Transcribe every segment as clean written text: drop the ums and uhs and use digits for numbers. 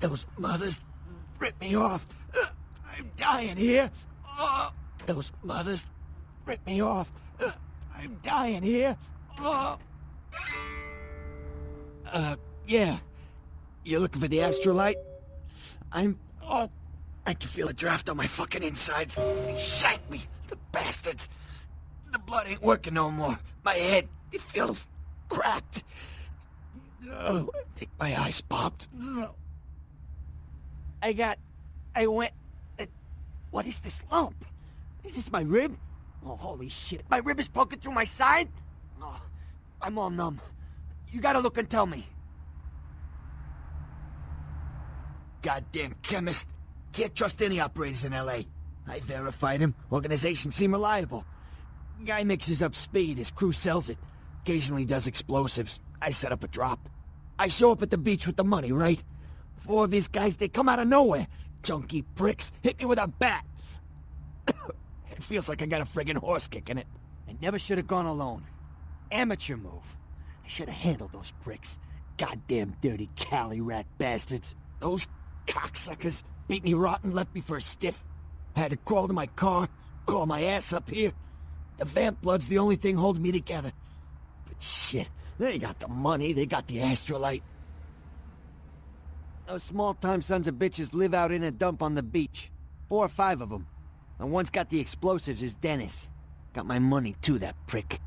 Those mothers ripped me off. I'm dying here. Those mothers ripped me off. I'm dying here. Yeah. You looking for the astrolite? I can feel a draft on my fucking insides. They shanked me, the bastards. The blood ain't working no more. My head, it feels cracked. I think my eyes popped. What is this lump? Is this my rib? Oh, holy shit. My rib is poking through my side? Oh, I'm all numb. You gotta look and tell me. Goddamn chemist. Can't trust any operators in L.A. I verified him. Organizations seem reliable. Guy mixes up speed. His crew sells it. Occasionally does explosives. I set up a drop. I show up at the beach with the money, right? 4 of these guys, they come out of nowhere. Junky pricks. Hit me with a bat. It feels like I got a friggin' horse kicking it. I never should have gone alone. Amateur move. I should have handled those pricks. Goddamn dirty Cali rat bastards. Those cocksuckers beat me rotten, left me for a stiff. I had to crawl to my car, crawl my ass up here. The vamp blood's the only thing holding me together. But shit, they got the money, they got the astrolite. Those small-time sons of bitches live out in a dump on the beach. 4 or 5 of them. And one's got the explosives is Dennis. Got my money too, that prick.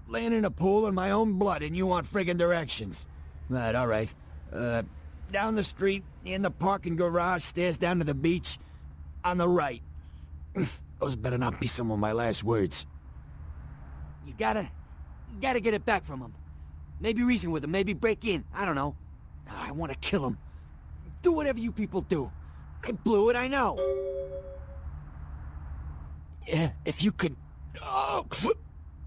Laying in a pool in my own blood and you want friggin' directions. Right, alright. Down the street, in the parking garage, stairs down to the beach. On the right. Those better not be some of my last words. You gotta get it back from him. Maybe reason with him, maybe break in, I don't know. I want to kill him. Do whatever you people do. I blew it, I know. Yeah, if you could... Oh,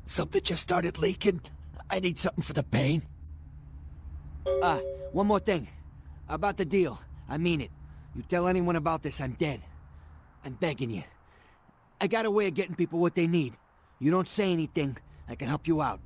something just started leaking. I need something for the pain. One more thing. About the deal. I mean it. You tell anyone about this, I'm dead. I'm begging you. I got a way of getting people what they need. You don't say anything, I can help you out.